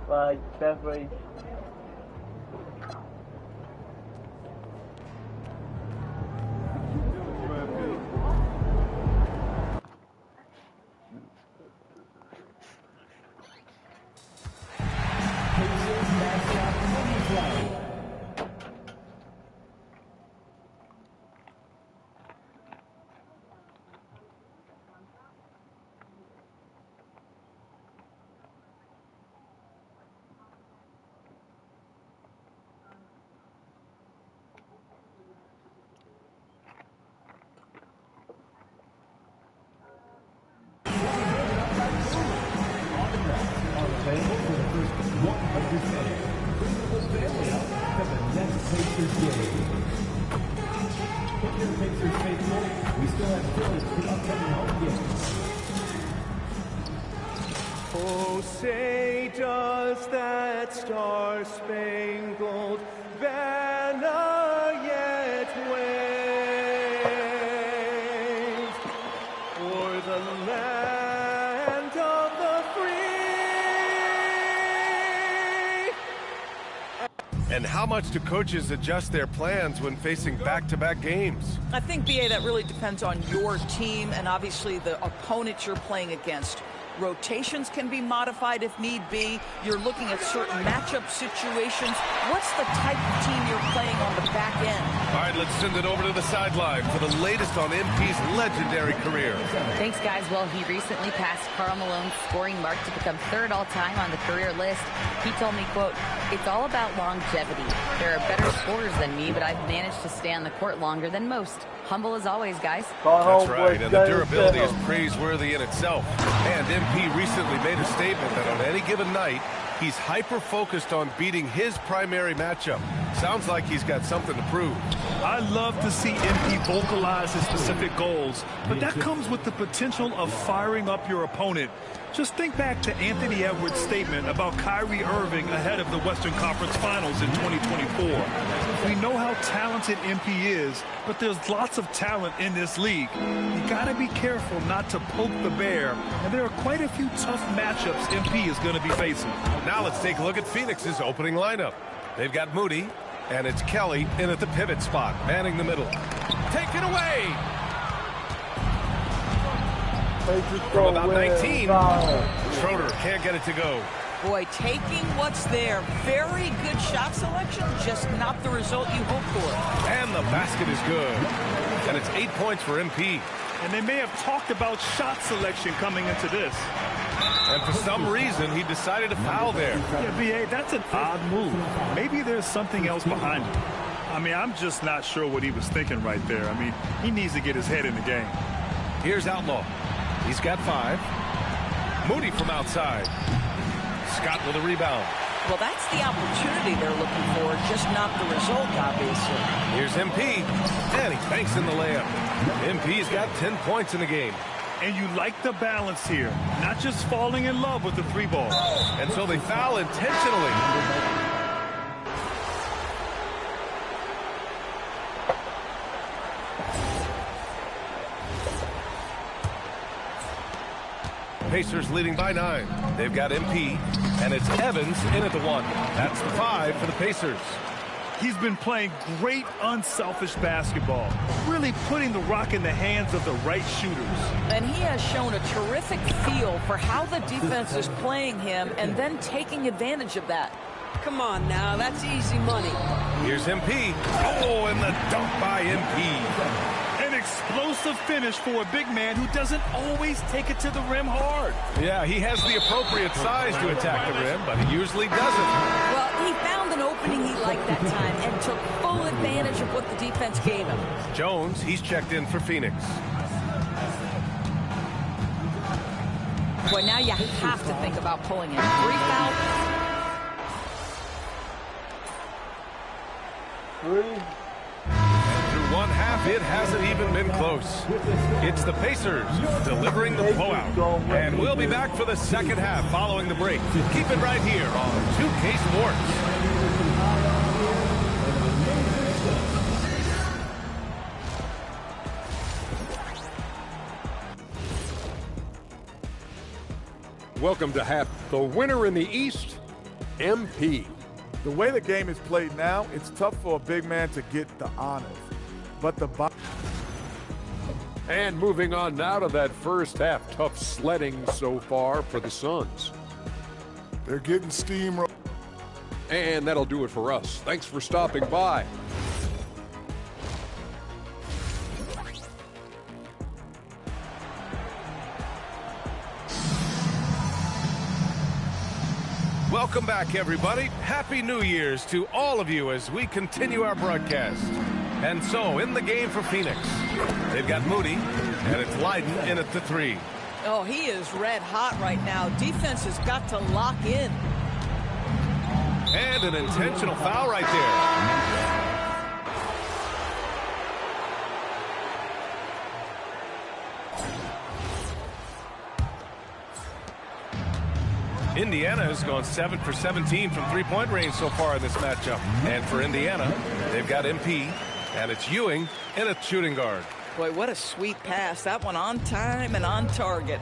Like, definitely. Oh, say does that star-spangled banner yet wave o'er the land of the free? And how much do coaches adjust their plans when facing back-to-back games? I think, BA, that really depends on your team and obviously the opponent you're playing against. Rotations can be modified if need be. You're looking at certain matchup situations. What's the type of team you're playing on the back end? All right, let's send it over to the sideline for the latest on MP's legendary career. Thanks, guys. Well, he recently passed Karl Malone's scoring mark to become third all-time on the career list. He told me, quote, "It's all about longevity. There are better scorers than me, but I've managed to stay on the court longer than most. Humble as always, guys." That's right, and the durability is praiseworthy in itself. And MP recently made a statement that on any given night, he's hyper-focused on beating his primary matchup. Sounds like he's got something to prove. I love to see MP vocalize his specific goals, but that comes with the potential of firing up your opponent. Just think back to Anthony Edwards' statement about Kyrie Irving ahead of the Western Conference Finals in 2024. We know how talented MP is, but there's lots of talent in this league. You gotta be careful not to poke the bear, and there are quite a few tough matchups MP is gonna be facing. Now let's take a look at Phoenix's opening lineup. They've got Moody, and it's Kelly in at the pivot spot, manning the middle. Taken away! From about 19, Schroeder can't get it to go. Boy, taking what's there. Very good shot selection, just not the result you hope for. And the basket is good. And it's 8 points for MP. And they may have talked about shot selection coming into this. And for some reason, he decided to foul there. Yeah, BA, that's an odd move. Maybe there's something else behind it. I mean, I'm just not sure what he was thinking right there. I mean, he needs to get his head in the game. Here's Outlaw. He's got 5. Moody from outside. Scott with a rebound. Well, that's the opportunity they're looking for, just not the result, obviously. Here's MP, and he banks in the layup. MP's got 10 points in the game. And you like the balance here, not just falling in love with the 3-ball. And so they foul intentionally. Pacers leading by 9. They've got MP, and it's Evans in at the 1. That's the 5 for the Pacers. He's been playing great unselfish basketball, really putting the rock in the hands of the right shooters. And he has shown a terrific feel for how the defense is playing him and then taking advantage of that. Come on now, that's easy money. Here's MP. Oh, and the dunk by MP. An explosive finish for a big man who doesn't always take it to the rim hard. Yeah, he has the appropriate size to attack the rim, but he usually doesn't. Well, he found an opening he liked that time and took full advantage of what the defense gave him. Jones, he's checked in for Phoenix. Boy, now you have to think about pulling in. 3 fouls. 3. Through one half, it hasn't even been close. It's the Pacers delivering the blowout. And we'll be back for the second half following the break. Keep it right here on 2K Sports. Welcome to half. The winner in the East MP. The way the game is played now, it's tough for a big man to get the honors. But the And moving on now to that first half. Tough sledding so far for the Suns. They're getting steamrolled. And that'll do it for us. Thanks for stopping by. Welcome back, everybody. Happy New Year's to all of you as we continue our broadcast. And so, in the game for Phoenix, they've got Moody, and it's Leiden in at the 3. Oh, he is red hot right now. Defense has got to lock in. And an intentional foul right there. Indiana has gone 7 for 17 from three-point range so far in this matchup. And for Indiana, they've got MP, and it's Ewing in a shooting guard. Boy, what a sweet pass. That one on time and on target.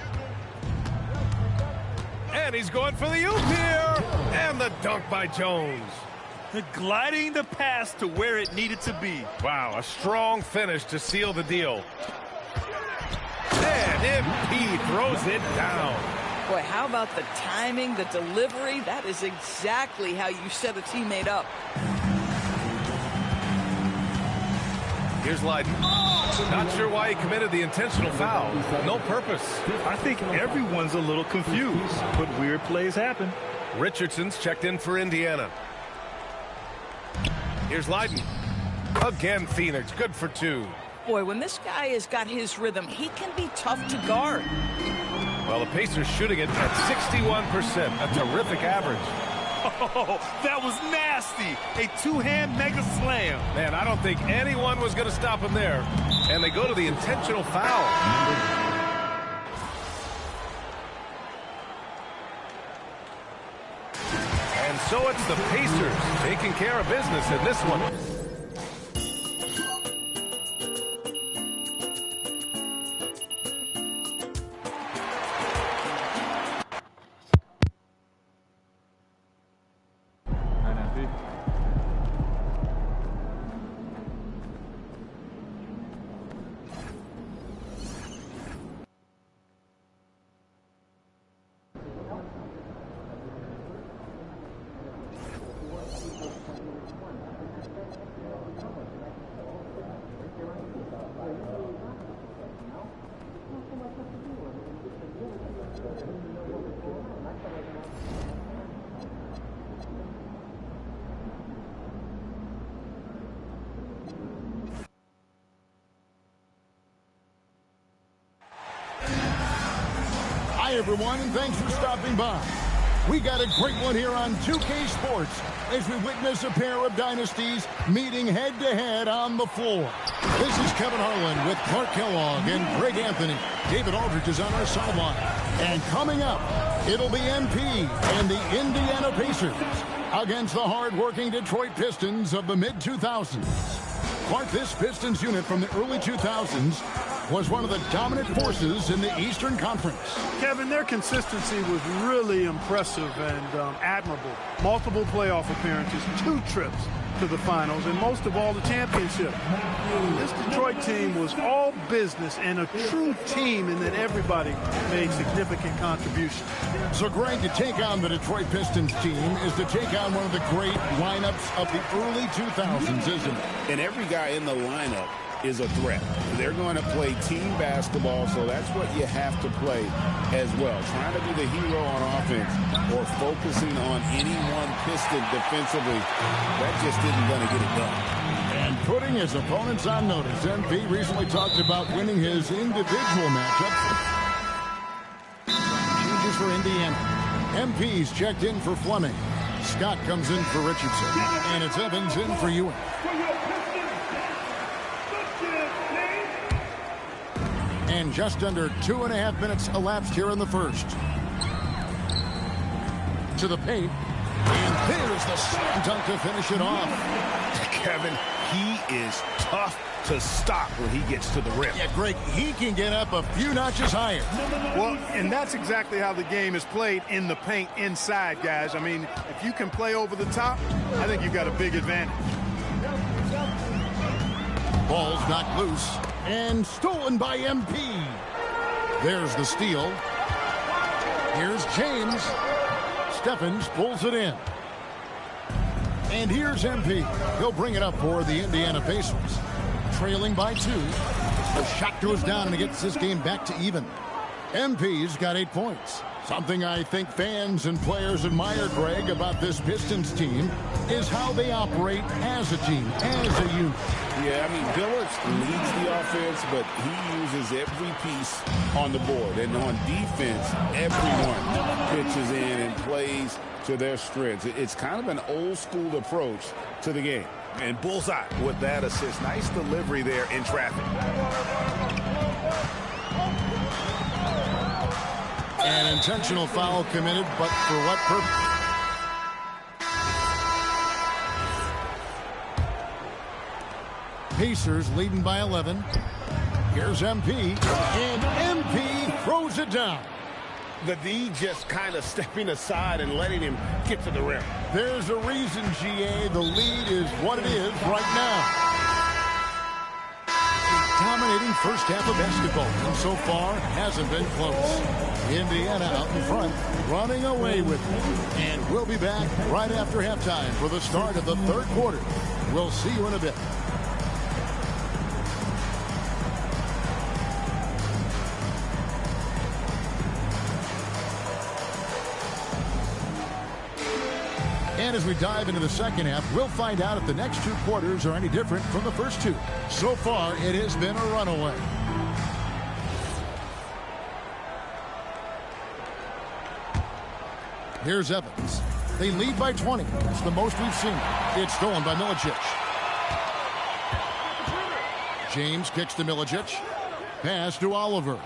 And he's going for the oop here. And the dunk by Jones. Gliding the pass to where it needed to be. Wow, a strong finish to seal the deal. And MP throws it down. Boy, how about the timing, the delivery? That is exactly how you set a teammate up. Here's Leiden. Not sure why he committed the intentional foul. No purpose. I think everyone's a little confused, but weird plays happen. Richardson's checked in for Indiana. Here's Leiden. Again, Phoenix. Good for 2. Boy, when this guy has got his rhythm, he can be tough to guard. Well, the Pacers shooting it at 61%, a terrific average. Oh, that was nasty. A two-hand mega slam. Man, I don't think anyone was going to stop him there. And they go to the intentional foul. And so it's the Pacers taking care of business in this one. Hi, everyone, and thanks for stopping by. We got a great one here on 2K Sports as we witness a pair of dynasties meeting head-to-head on the floor. This is Kevin Harlan with Clark Kellogg and Greg Anthony. David Aldridge is on our sideline. And coming up, it'll be MP and the Indiana Pacers against the hard-working Detroit Pistons of the mid-2000s. Clark, this Pistons unit from the early 2000s was one of the dominant forces in the Eastern Conference. Kevin, their consistency was really impressive and admirable. Multiple playoff appearances, 2 trips to the finals, and most of all, the championship. This Detroit team was all business and a true team in that everybody made significant contributions. So, Greg, to take on the Detroit Pistons team is to take on one of the great lineups of the early 2000s, isn't it? And every guy in the lineup is a threat. They're going to play team basketball, so that's what you have to play as well. Trying to be the hero on offense or focusing on any one Piston defensively, that just isn't going to get it done. And putting his opponents on notice, MP recently talked about winning his individual matchups. Changes for Indiana. MP's checked in for Fleming. Scott comes in for Richardson. And it's Evans in for Ewing. And just under 2.5 minutes elapsed here in the first. To the paint. And there's the slam dunk to finish it off. Kevin, He is tough to stop when he gets to the rim. Yeah, Greg, he can get up a few notches higher. Well, and that's exactly how the game is played in the paint inside, guys. I mean, if you can play over the top, I think you've got a big advantage. Ball's knocked loose and stolen by MP. There's the steal. Here's James. Stephens pulls it in. And here's MP. He'll bring it up for the Indiana Pacers. Trailing by 2. The shot goes down and it gets this game back to even. MP's got 8 points. Something I think fans and players admire, Greg, about this Pistons team is how they operate as a team, as a unit. Yeah, I mean, Billups leads the offense, but he uses every piece on the board. And on defense, everyone pitches in and plays to their strengths. It's kind of an old-school approach to the game. And bullseye with that assist. Nice delivery there in traffic. An intentional foul committed, but for what purpose? Pacers leading by 11. Here's MP, and MP throws it down. The D just kind of stepping aside and letting him get to the rim. There's a reason, GA, the lead is what it is right now. A dominating first half of basketball, and so far hasn't been close. Indiana out in front, running away with it. And we'll be back right after halftime for the start of the third quarter. We'll see you in a bit. And as we dive into the second half, we'll find out if the next 2 quarters are any different from the first 2. So far, it has been a runaway. Here's Evans. They lead by 20. It's the most we've seen. It's stolen by Milicic. James kicks to Milicic. Pass to Oliver.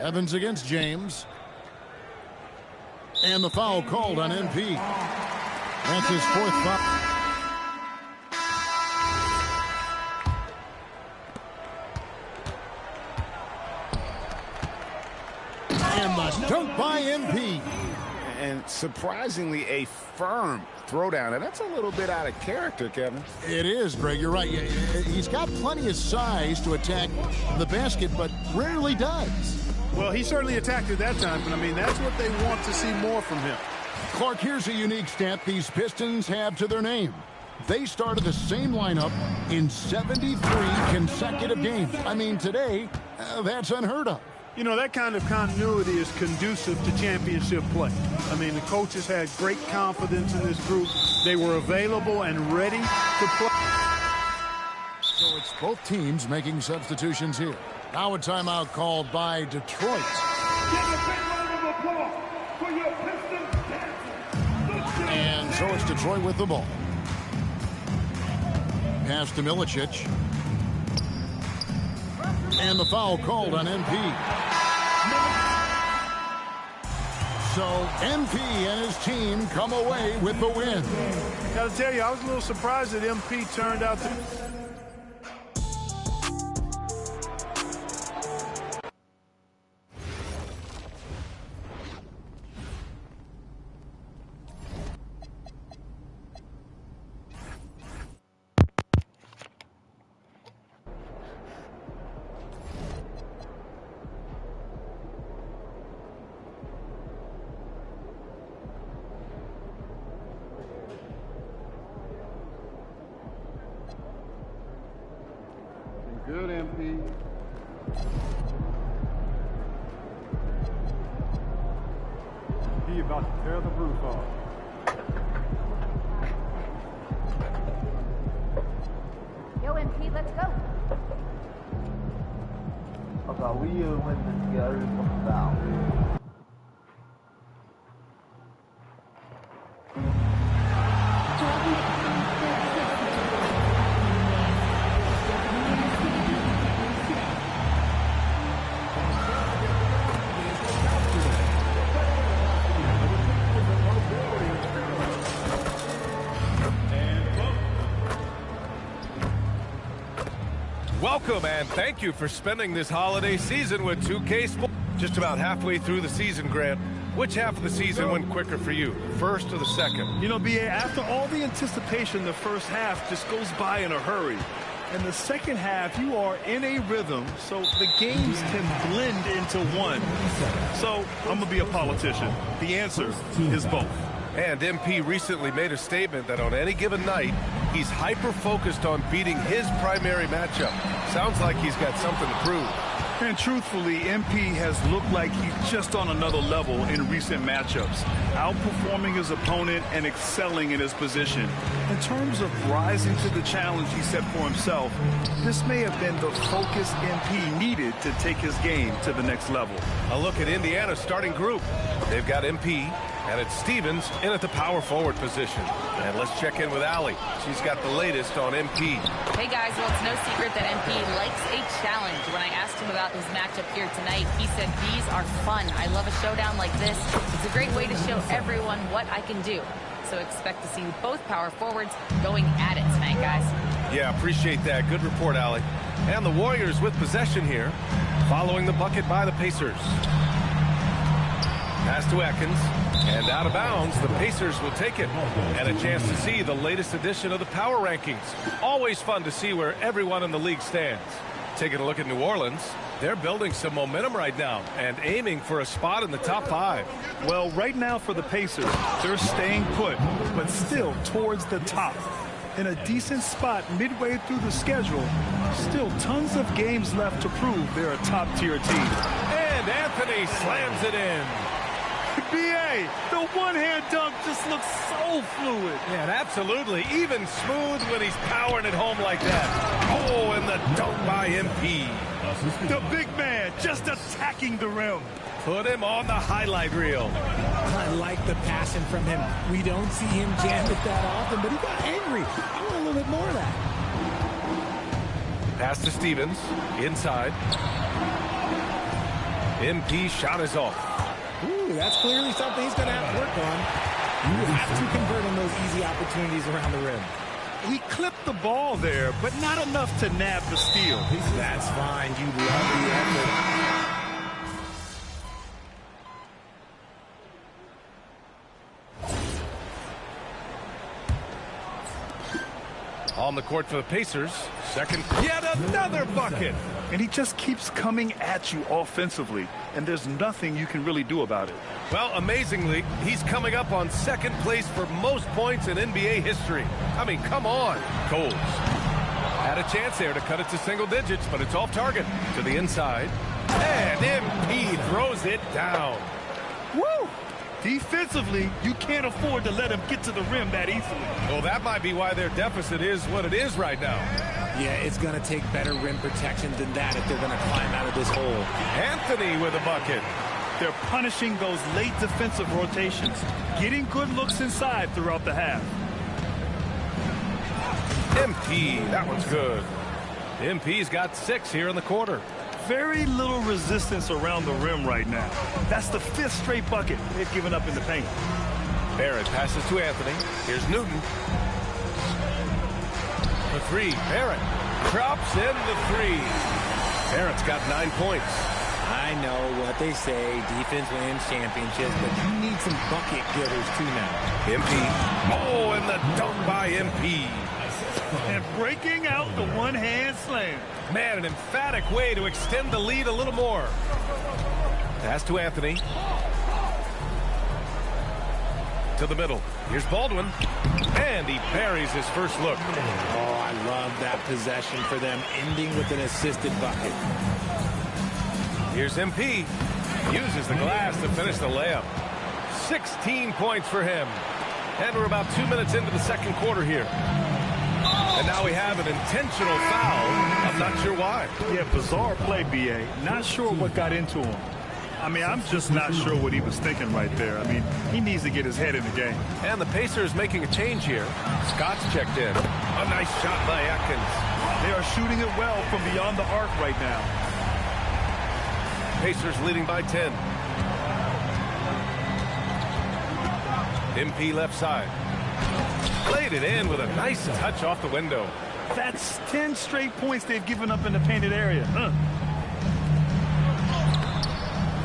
Evans against James. And the foul called on MP. That's his 4th foul. And the dunk by MP. And surprisingly, a firm throwdown. And that's a little bit out of character, Kevin. It is, Greg. You're right. He's got plenty of size to attack the basket, but rarely does. Well, he certainly attacked it that time, but I mean, that's what they want to see more from him. Clark, here's a unique stat these Pistons have to their name. They started the same lineup in 73 consecutive games. I mean, today, that's unheard of. You know, that kind of continuity is conducive to championship play. I mean, the coaches had great confidence in this group. They were available and ready to play. So it's both teams making substitutions here. Now a timeout called by Detroit. And so it's Detroit with the ball. Pass to Milicic. And the foul called on MP. So MP and his team come away with the win. Got to tell you, I was a little surprised that MP turned out to... Good, MP. He about to tear the roof off. Yo, MP, let's go. Okay, we win this together from down. Welcome and thank you for spending this holiday season with 2K Sports. Just about halfway through the season, Grant. Which half of the season went quicker for you, the first or the second? You know, B.A., after all the anticipation, the first half just goes by in a hurry. In the second half, you are in a rhythm, so the games can blend into one. So, I'm going to be a politician. The answer is both. And MP recently made a statement that on any given night, he's hyper-focused on beating his primary matchup. Sounds like he's got something to prove. And truthfully, MP has looked like he's just on another level in recent matchups, outperforming his opponent and excelling in his position. In terms of rising to the challenge he set for himself, this may have been the focus MP needed to take his game to the next level. A look at Indiana's starting group. They've got MP, and it's Stevens in at the power forward position. And let's check in with Allie. She's got the latest on MP. Hey guys, well, it's no secret that MP likes a challenge. When I asked him about his matchup here tonight, he said these are fun. I love a showdown like this. It's a great way to show everyone what I can do. So expect to see both power forwards going at it tonight, guys. Yeah, appreciate that. Good report, Allie. And the Warriors with possession here, following the bucket by the Pacers. Pass to Atkins, and out of bounds, the Pacers will take it. And a chance to see the latest edition of the power rankings. Always fun to see where everyone in the league stands. Taking a look at New Orleans, they're building some momentum right now and aiming for a spot in the top 5. Well, right now for the Pacers, they're staying put, but still towards the top. In a decent spot midway through the schedule, still tons of games left to prove they're a top-tier team. And Anthony slams it in. B.A., the one-hand dunk just looks so fluid. Yeah, and absolutely. Even smooth when he's powering it home like that. Oh, and the dunk by MP. The big man just attacking the rim. Put him on the highlight reel. I like the passion from him. We don't see him jam it that often, but he got angry. I want a little bit more of that. Pass to Stevens. Inside. MP shot is off. Ooh, that's clearly something he's going to have to work on. You have to convert on those easy opportunities around the rim. He clipped the ball there, but not enough to nab the steal. That's fine. You love the effort. On the court for the Pacers. Second, yet another bucket. And he just keeps coming at you offensively, and there's nothing you can really do about it. Well, amazingly, he's coming up on second place for most points in NBA history. I mean, come on. Coles had a chance there to cut it to single digits, but it's off target to the inside. And MP throws it down. Woo! Defensively, you can't afford to let him get to the rim that easily. Well, that might be why their deficit is what it is right now. Yeah, it's going to take better rim protection than that if they're going to climb out of this hole. Anthony with a bucket. They're punishing those late defensive rotations, getting good looks inside throughout the half. MP, that one's good. MP's got 6 here in the quarter. Very little resistance around the rim right now. That's the 5th straight bucket they've given up in the paint. Barrett passes to Anthony. Here's Newton. The 3. Barrett drops in the 3. Barrett's got 9 points. I know what they say, defense wins championships, but you need some bucket getters too now. MP. Oh, and the dunk by MP. And breaking out the one-hand slam. Man, an emphatic way to extend the lead a little more. Pass to Anthony. To the middle. Here's Baldwin. And he buries his first look. Oh, I love that possession for them, ending with an assisted bucket. Here's MP. Uses the glass to finish the layup. 16 points for him. And we're about 2 minutes into the second quarter here. And now we have an intentional foul. I'm not sure why. Yeah, bizarre play, B.A. Not sure what got into him. I mean, I'm just not sure what he was thinking right there. I mean, he needs to get his head in the game. And the Pacers making a change here. Scott's checked in. A nice shot by Atkins. They are shooting it well from beyond the arc right now. Pacers leading by 10. MP left side. Played it in with a nice touch off the window. That's 10 straight points they've given up in the painted area.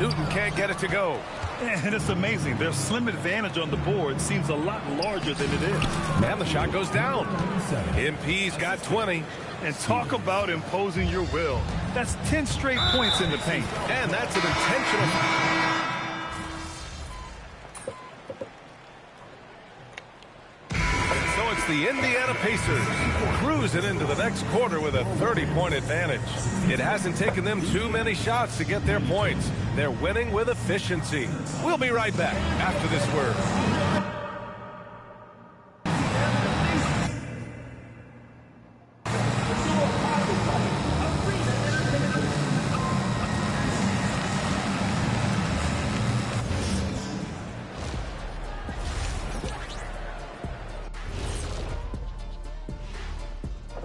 Newton can't get it to go. And it's amazing. Their slim advantage on the board seems a lot larger than it is. And the shot goes down. MP's got 20. And talk about imposing your will. That's 10 straight points in the paint. And that's an intentional foul. So it's the Indiana Pacers cruising into the next quarter with a 30-point advantage. It hasn't taken them too many shots to get their points. They're winning with efficiency. We'll be right back after this word.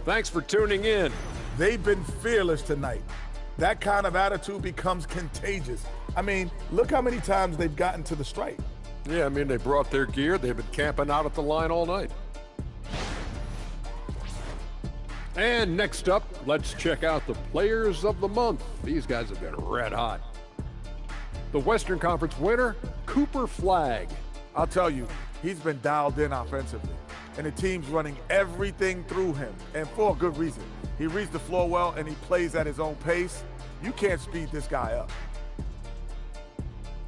Thanks for tuning in. They've been fearless tonight. That kind of attitude becomes contagious. I mean, look how many times they've gotten to the stripe. Yeah, I mean, they brought their gear. They've been camping out at the line all night. And next up, let's check out the Players of the Month. These guys have been red hot. The Western Conference winner, Cooper Flagg. I'll tell you, he's been dialed in offensively. And the team's running everything through him, and for a good reason. He reads the floor well, and he plays at his own pace. You can't speed this guy up.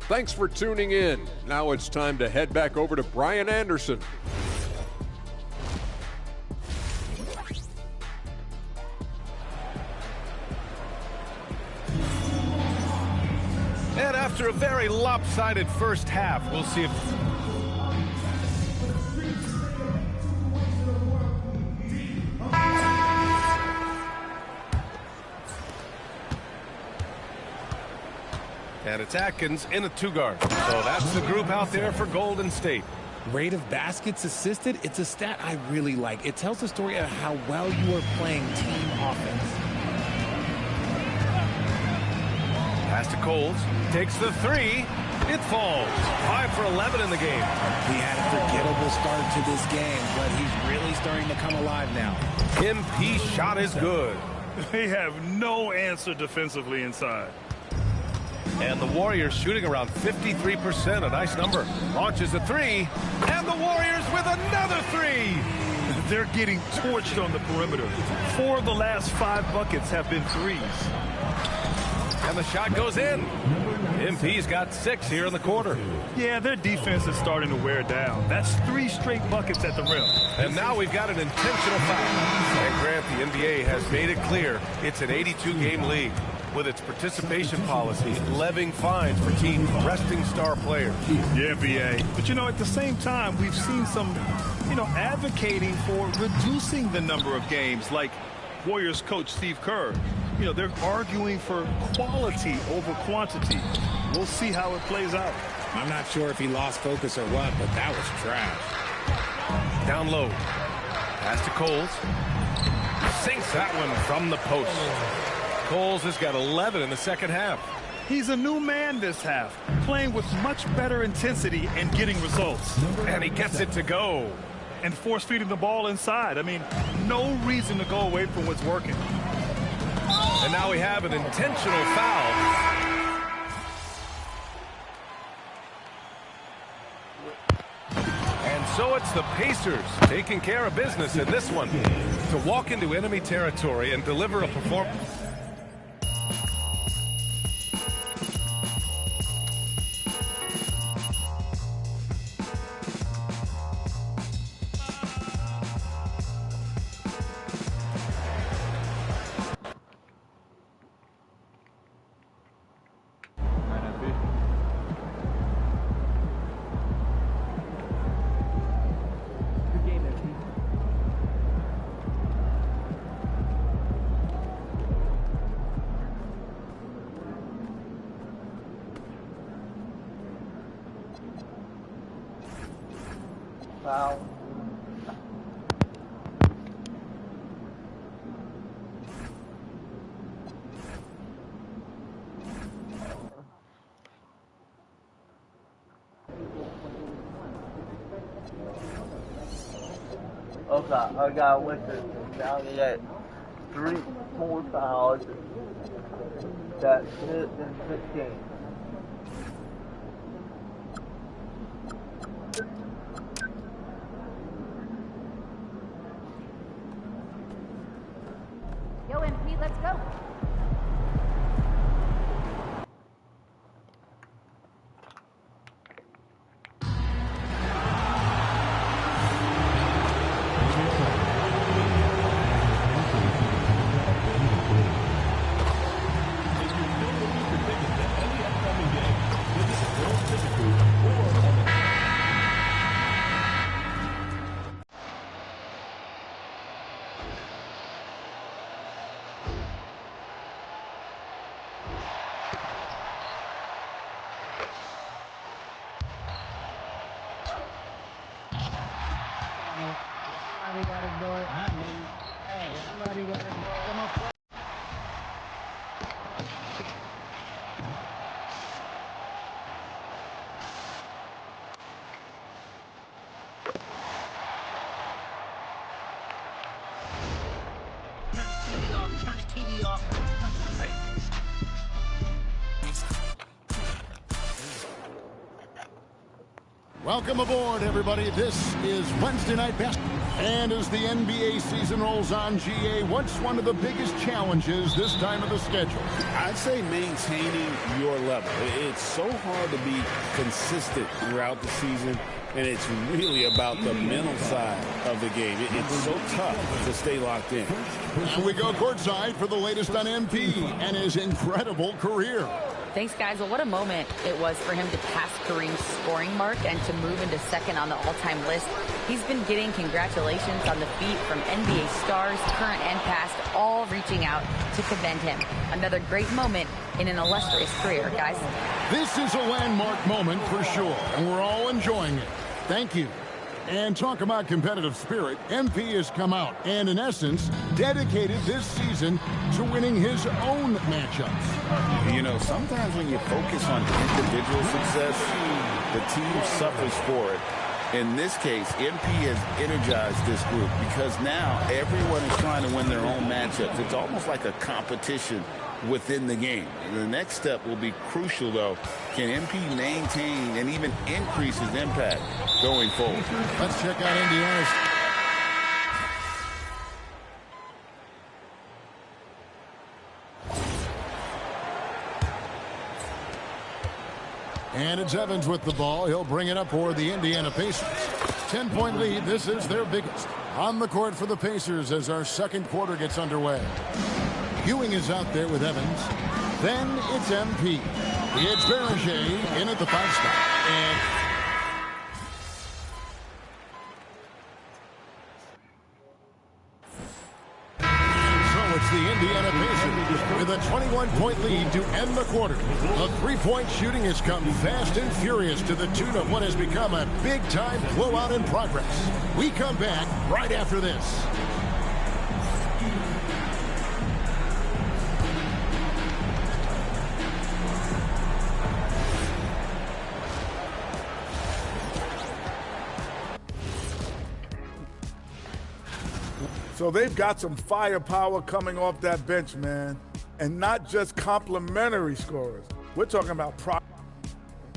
Thanks for tuning in. Now it's time to head back over to Brian Anderson. And after a very lopsided first half, we'll see if... And it's Atkins in a two-guard. So that's the group out there for Golden State. Rate of baskets assisted, it's a stat I really like. It tells the story of how well you are playing team offense. Pass to Coles. Takes the three. It falls. 5 for 11 in the game. He had a forgettable start to this game, but he's really starting to come alive now. MP shot is good. They have no answer defensively inside. And the Warriors shooting around 53%, a nice number. Launches a three, and the Warriors with another three. They're getting torched on the perimeter. 4 of the last 5 buckets have been threes. And the shot goes in. MP's got 6 here in the quarter. Yeah, their defense is starting to wear down. That's 3 straight buckets at the rim. And now we've got an intentional foul. And Grant, the NBA has made it clear it's an 82-game league, with its participation policy levying fines for teams resting star players. Yeah, BA. But, you know, at the same time, we've seen some, advocating for reducing the number of games, like Warriors coach Steve Kerr. They're arguing for quality over quantity. We'll see how it plays out. I'm not sure if he lost focus or what, but that was trash. Down low. Pass to Coles. Sinks that one from the post. Coles has got 11 in the second half. He's a new man this half, playing with much better intensity and getting results. And he gets it to go. And force feeding the ball inside. I mean, no reason to go away from what's working. And now we have an intentional foul. And so it's the Pacers taking care of business in this one. To walk into enemy territory and deliver a performance. Foul. Okay, I got Winters. Now you got 3 more fouls. That's it in 15. Yo, MP, let's go. Somebody got to do it. Hey, somebody got to do it. Come on. Turn the TV off. Welcome aboard, everybody. This is Wednesday Night Basketball. And as the NBA season rolls on, GA, what's one of the biggest challenges this time of the schedule? I'd say maintaining your level. It's so hard to be consistent throughout the season, and it's really about the mental side of the game. It's so tough to stay locked in. And we go courtside for the latest on MP and his incredible career. Thanks, guys. Well, what a moment it was for him to pass Kareem's scoring mark and to move into second on the all-time list. He's been getting congratulations on the feat from NBA stars, current and past, all reaching out to commend him. Another great moment in an illustrious career, guys. This is a landmark moment for sure, and we're all enjoying it. Thank you. And talk about competitive spirit, MP has come out and, in essence, dedicated this season to winning his own matchups. You know, sometimes when you focus on individual success, the team suffers for it. In this case, MP has energized this group because now everyone is trying to win their own matchups. It's almost like a competition within the game. The next step will be crucial, though. Can MP maintain and even increase his impact going forward? Let's check out Indiana's. And it's Evans with the ball. He'll bring it up for the Indiana Pacers. 10-point lead. This is their biggest. On the court for the Pacers as our second quarter gets underway. Ewing is out there with Evans. Then it's MP. It's Aversion in at the 5 spot. And so it's the Indiana Pacers with a 21-point lead to end the quarter. The three-point shooting has come fast and furious to the tune of what has become a big-time blowout in progress. We come back right after this. So they've got some firepower coming off that bench, man. And not just complimentary scorers. We're talking about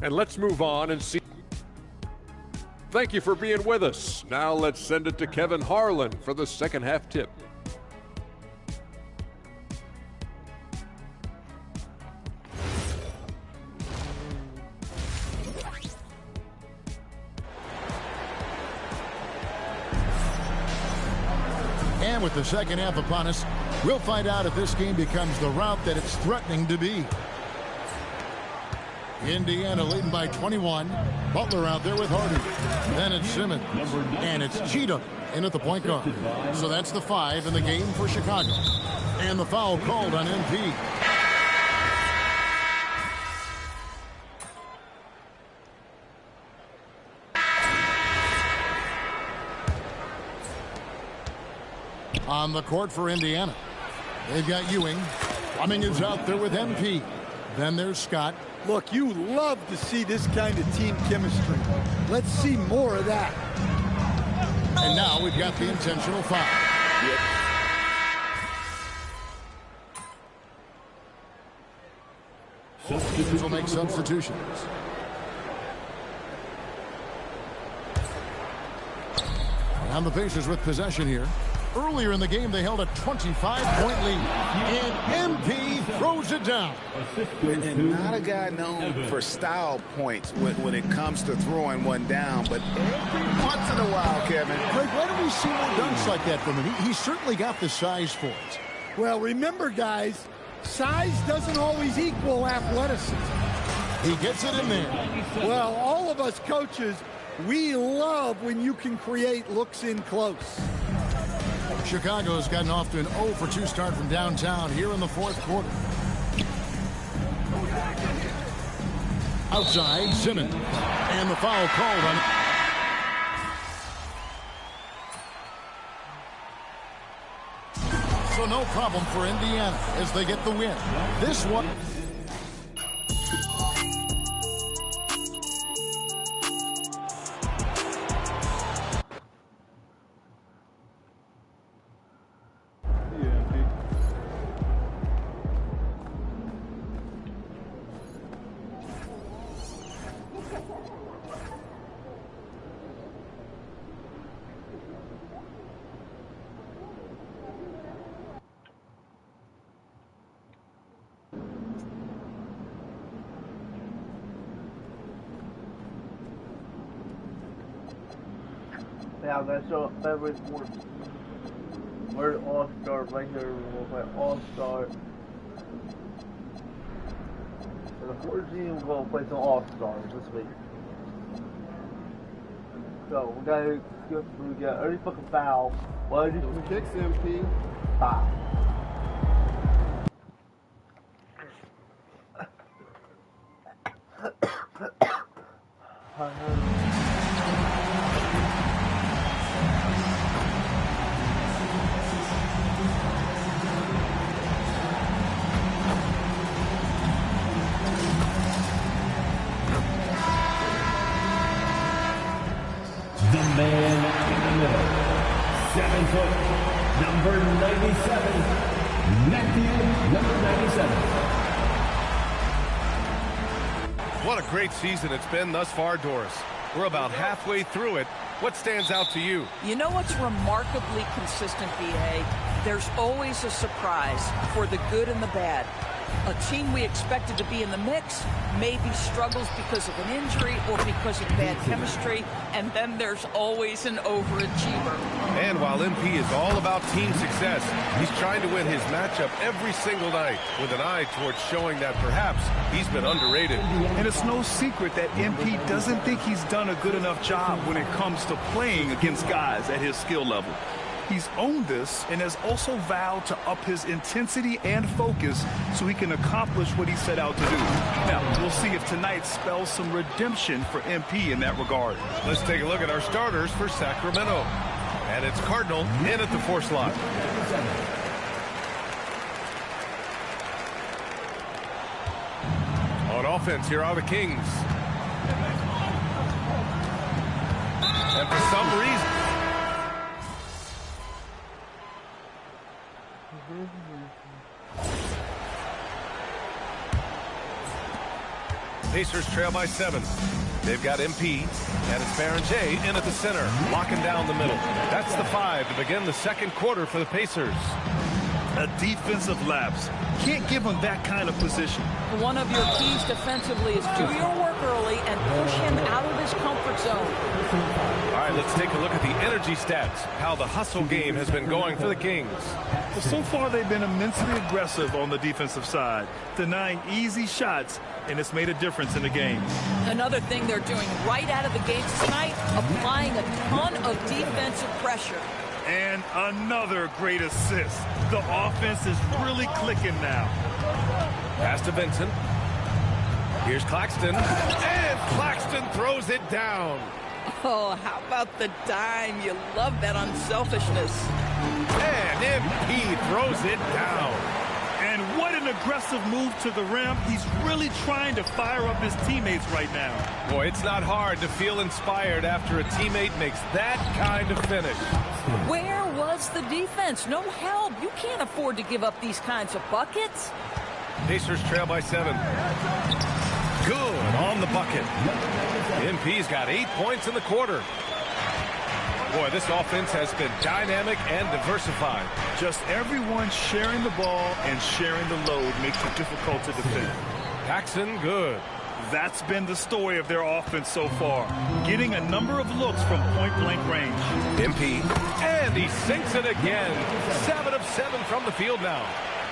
And let's move on and see. Thank you for being with us. Now let's send it to Kevin Harlan for the second half tip. And with the second half upon us, we'll find out if this game becomes the route that it's threatening to be. Indiana leading by 21. Butler out there with Hardy. Then it's Simmons. And it's Cheetah in at the point guard. So that's the 5 in the game for Chicago. And the foul called on MP. On the court for Indiana. They've got Ewing. Fleming is out there with MP. Then there's Scott. Look, you love to see this kind of team chemistry. Let's see more of that. And now we've got the intentional foul. Yep. Teams will make substitutions. And the Pacers with possession here. Earlier in the game, they held a 25-point lead. And MP throws it down. And not a guy known for style points when it comes to throwing one down, but every once in a while, Kevin. Greg, why don't we see more dunks like that from him? He's certainly got the size for it. Well, remember, guys, size doesn't always equal athleticism. He gets it in there. Well, all of us coaches, we love when you can create looks in close. Chicago's gotten off to an 0-for-2 start from downtown here in the fourth quarter. Outside, Simmons. And the foul called on it. So no problem for Indiana as they get the win. This one... Yeah, I'm gonna show every sport. We're All-Star right here. We'll play All-Star. So the 4G will play some All-Stars this week. So we got every fucking foul. What did you kicks MP? Foul. The man in the middle, 7 foot, number 97, Matthew, number 97. What a great season it's been thus far, Doris. We're about halfway through it. What stands out to you? You know what's remarkably consistent, B.A.? There's always a surprise for the good and the bad. A team we expected to be in the mix maybe struggles because of an injury or because of bad chemistry, and then there's always an overachiever. And while MP is all about team success, he's trying to win his matchup every single night with an eye towards showing that perhaps he's been underrated. And it's no secret that MP doesn't think he's done a good enough job when it comes to playing against guys at his skill level. He's owned this and has also vowed to up his intensity and focus so he can accomplish what he set out to do. Now, we'll see if tonight spells some redemption for MP in that regard. Let's take a look at our starters for Sacramento. And it's Cardinal in at the 4 slot. On offense, here are the Kings. And for some reason, Pacers trail by 7. They've got MP, and it's Baron J in at the center, locking down the middle. That's the 5 to begin the second quarter for the Pacers. A defensive lapse. Can't give him that kind of position. One of your keys defensively is do your work early and push him out of his comfort zone. All right, let's take a look at the energy stats, how the hustle game has been going for the Kings. Well, so far, they've been immensely aggressive on the defensive side, denying easy shots, and it's made a difference in the game. Another thing they're doing right out of the gates tonight, applying a ton of defensive pressure. And another great assist. The offense is really clicking now. Pass to Vincent. Here's Claxton. And Claxton throws it down. Oh, how about the dime? You love that unselfishness. And MP throws it down. And what an an aggressive move to the rim. He's really trying to fire up his teammates right now. Boy, it's not hard to feel inspired after a teammate makes that kind of finish. Where was the defense? No help. You can't afford to give up these kinds of buckets. Pacers trail by 7. Good on the bucket. MP's got 8 points in the quarter. Boy, this offense has been dynamic and diversified. Just everyone sharing the ball and sharing the load makes it difficult to defend. Paxson, good. That's been the story of their offense so far. Getting a number of looks from point-blank range. MP, and he sinks it again. 7 of 7 from the field now.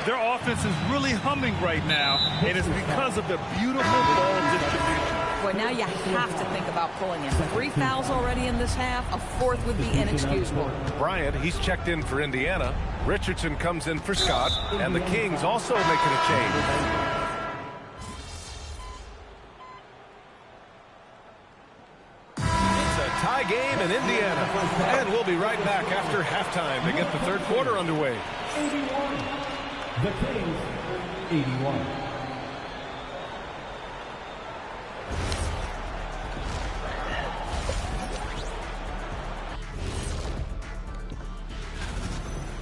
Their offense is really humming right now, and it's because of the beautiful ball distribution. Boy, now you have to think about pulling him. 3 fouls already in this half. A 4th would be inexcusable. Bryant, he's checked in for Indiana. Richardson comes in for Scott, and the Kings also making a change. It's a tie game in Indiana, and we'll be right back after halftime to get the third quarter underway. 81. The Kings, 81.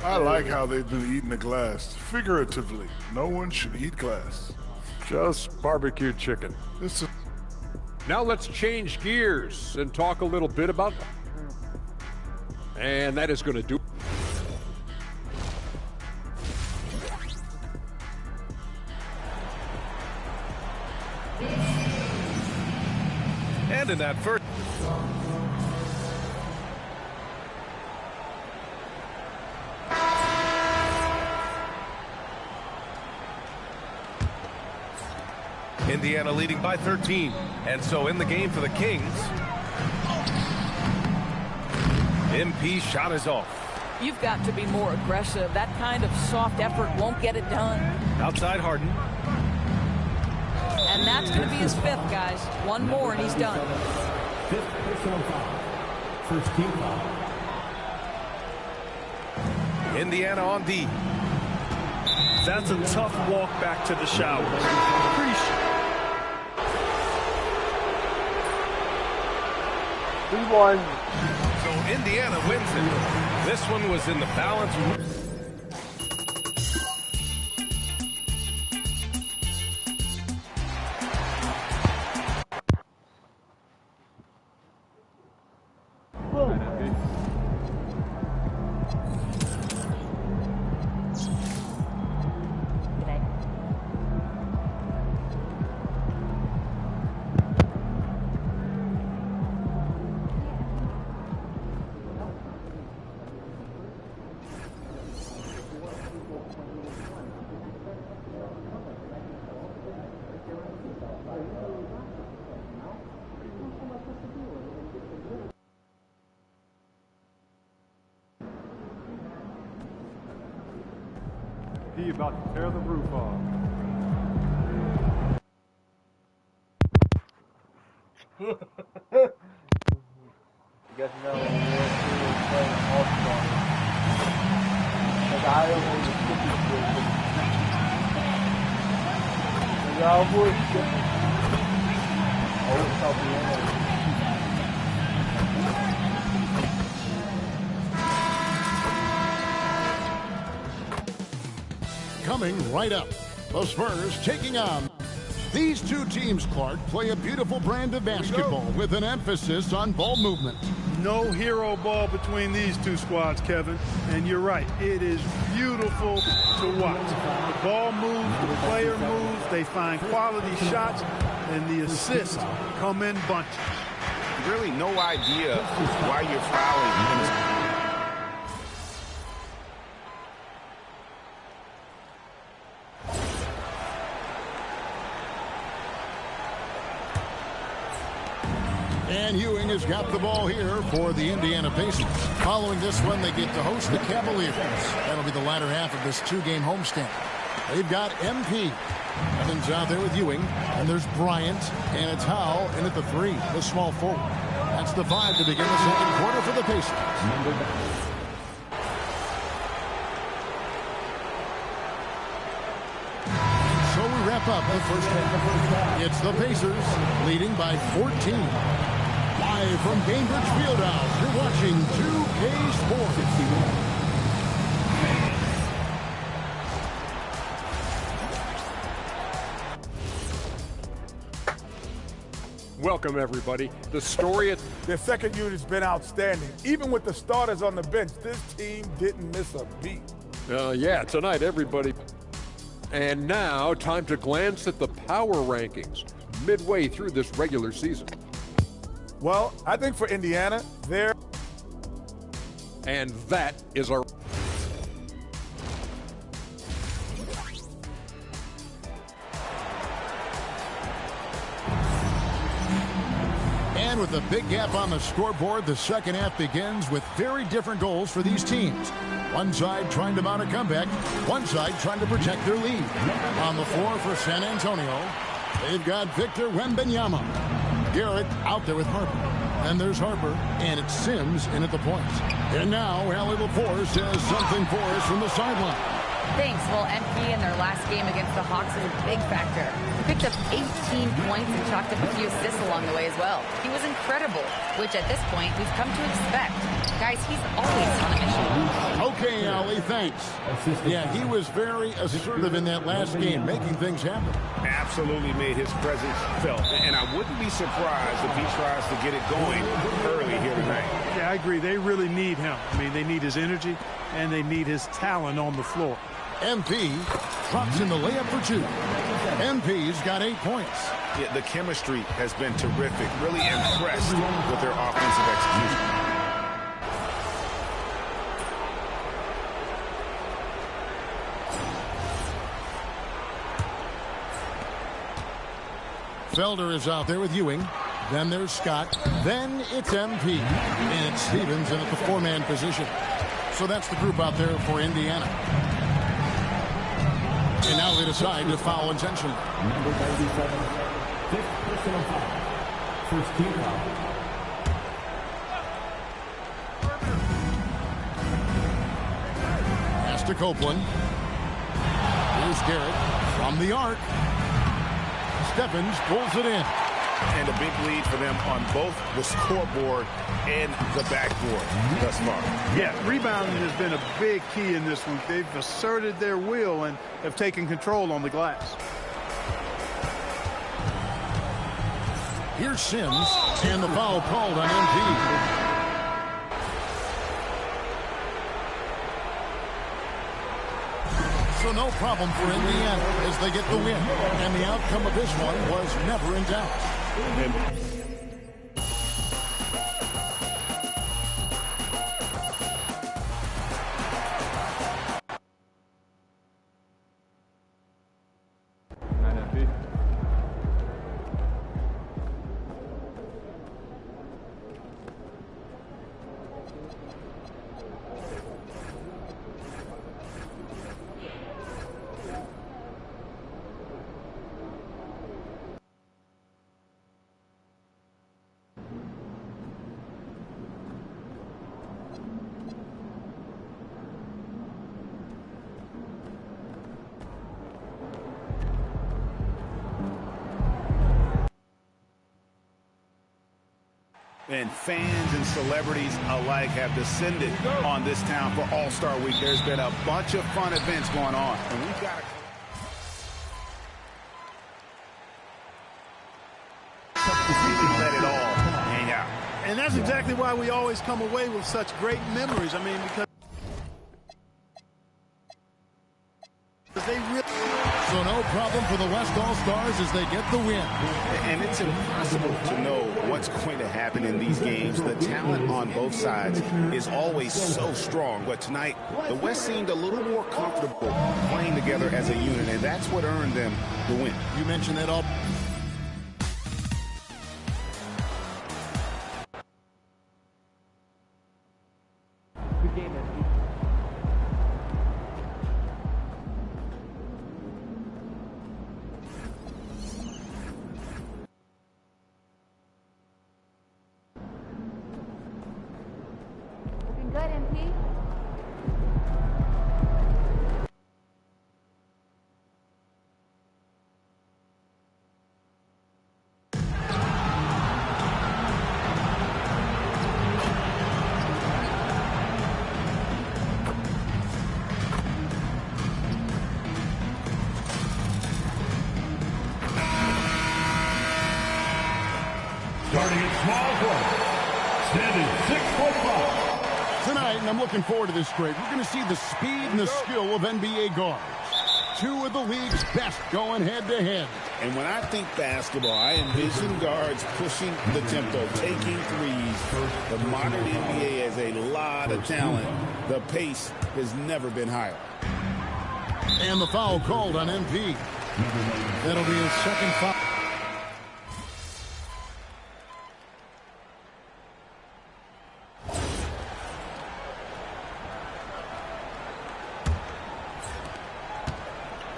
I like how they've been eating the glass. Figuratively, no one should eat glass. Just barbecued chicken. Now let's change gears and talk a little bit about... And that is going to do... And in that first... Indiana leading by 13. And so in the game for the Kings. MP shot is off. You've got to be more aggressive. That kind of soft effort won't get it done. Outside Harden. And that's going to be his 5th, guys. One more and he's done. 5th personal foul. First team foul. Indiana on D. That's a tough walk back to the shower. Pretty sure. So Indiana wins it. This one was in the balance. He about to tear the roof off. You guys know when we're playing All-Star. Like I don't know the skipping skills. Like I always skipping. Always help me in there. Coming right up, the Spurs taking on. These two teams, Clark, play a beautiful brand of basketball with an emphasis on ball movement. No hero ball between these two squads, Kevin. And you're right, it is beautiful to watch. The ball moves, the player moves, they find quality shots, and the assists come in bunches. Really no idea why you're fouling. And Ewing has got the ball here for the Indiana Pacers. Following this one, they get to host the Cavaliers. That'll be the latter half of this 2-game homestand. They've got MP. Evans out there with Ewing. And there's Bryant. And it's Howell in at the 3, the small forward. That's the 5 to begin the second quarter for the Pacers. wrap up the first half. It's the Pacers leading by 14. Live from Gainbridge Fieldhouse, you're watching 2K Sports. Welcome, everybody. The story at their second unit's been outstanding. Even with the starters on the bench, this team didn't miss a beat. Yeah, tonight, everybody. And now, time to glance at the power rankings midway through this regular season. Well, I think for Indiana, they're... And that is our... And with a big gap on the scoreboard, the second half begins with very different goals for these teams. One side trying to mount a comeback, one side trying to protect their lead. On the floor for San Antonio, they've got Victor Wembanyama. Garrett out there with Harper. Then there's Harper, and it's Sims in at the point. And now, Allie LaForce has something for us from the sideline. Thanks. Well, MP in their last game against the Hawks is a big factor. He picked up 18 points and chalked up a few assists along the way as well. He was incredible, which at this point we've come to expect. Guys, he's always on a mission. Okay, Allie, thanks. Yeah, he was very assertive in that last game, making things happen. Absolutely made his presence felt, and I wouldn't be surprised if he tries to get it going early here tonight. Yeah, I agree. They really need him. I mean, they need his energy, and they need his talent on the floor. MP drops in the layup for two. MP's got 8 points. Yeah, the chemistry has been terrific. Really impressed with their offensive execution. Felder is out there with Ewing. Then there's Scott. Then it's MP. And it's Stevens in at the four-man position. So that's the group out there for Indiana. And now they decide to foul intentionally. Number 97, fifth personal foul. First team foul. Pass to Copeland. Here's Garrett from the arc. Stephens pulls it in. And a big lead for them on both the scoreboard and the backboard thus far. Yeah, rebounding has been a big key in this one. They've asserted their will and have taken control on the glass. Here's Sims, and the foul called on MP. So no problem for Indiana as they get the win. And the outcome of this one was never in doubt. And fans and celebrities alike have descended on this town for All-Star Week. There's been a bunch of fun events going on, and we've got to let it all hang out. And that's exactly why we always come away with such great memories. I mean, because they really... So no problem for the West All-Stars as they get the win. And it's impossible to know what's going to happen in these games. The talent on both sides is always so strong. But tonight, the West seemed a little more comfortable playing together as a unit, and that's what earned them the win. You mentioned that all... Good game, man. Looking good, MP. Starting at small forward, standing 6'5". Tonight, and I'm looking forward to this grade, we're going to see the speed and the skill of NBA guards. Two of the league's best going head-to-head. And when I think basketball, I envision guards pushing the tempo, taking threes. The modern NBA has a lot of talent. The pace has never been higher. And the foul called on MP. That'll be his second foul.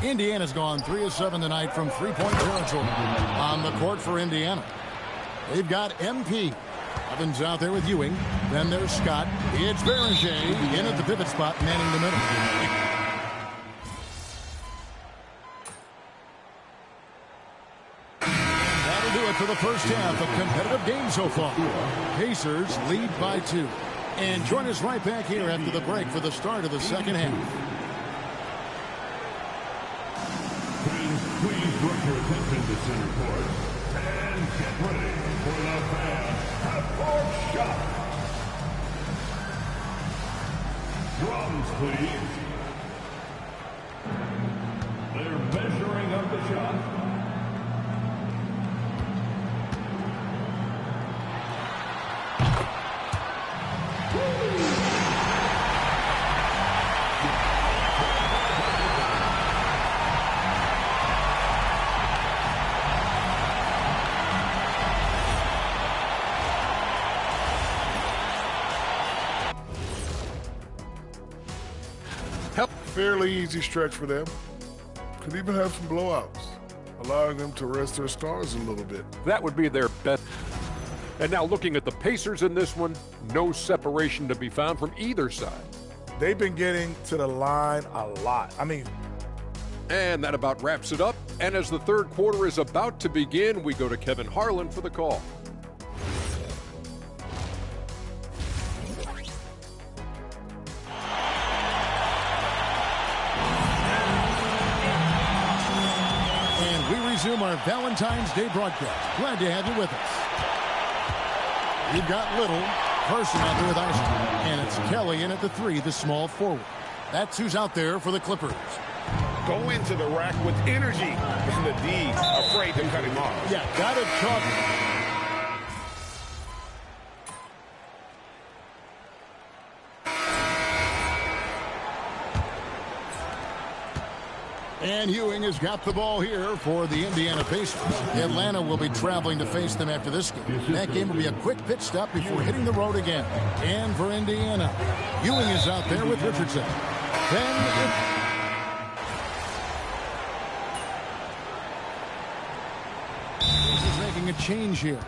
Indiana's gone 3 of 7 tonight from three-point territory. On the court for Indiana, they've got MP. Evans out there with Ewing. Then there's Scott. It's Aversion in at the pivot spot, manning the middle. That'll do it for the first half of competitive game so far. Pacers lead by 2. And join us right back here after the break for the start of the second half. Please direct your attention to center court and get ready for the fast half-court shot. Drums, please. They're measuring up the shot. Fairly easy stretch for them. Could even have some blowouts, allowing them to rest their stars a little bit. That would be their best. And now looking at the Pacers in this one, no separation to be found from either side. They've been getting to the line a lot. And that about wraps it up. And as the third quarter is about to begin, we go to Kevin Harlan for the call. Resume our Valentine's Day broadcast. Glad to have you with us. We've got Little, Carson out there with Isaac, and it's Kelly in at the 3, the small forward. That's who's out there for the Clippers. Go into the rack with energy, and the D afraid to cut him off. Yeah, got it covered. And Ewing has got the ball here for the Indiana Pacers. Atlanta will be traveling to face them after this game. That game will be a quick pit stop before hitting the road again. And for Indiana, Ewing is out there with Richardson. This is making a change here.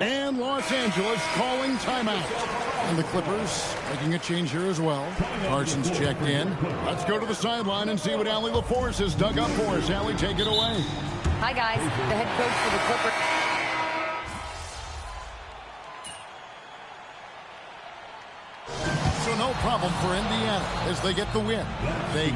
And Los Angeles calling timeout. And the Clippers making a change here as well. Carson's checked in. Let's go to the sideline and see what Allie LaForce has dug up for us. Allie, take it away. Hi, guys. The head coach for the Clippers. So no problem for Indiana as they get the win. They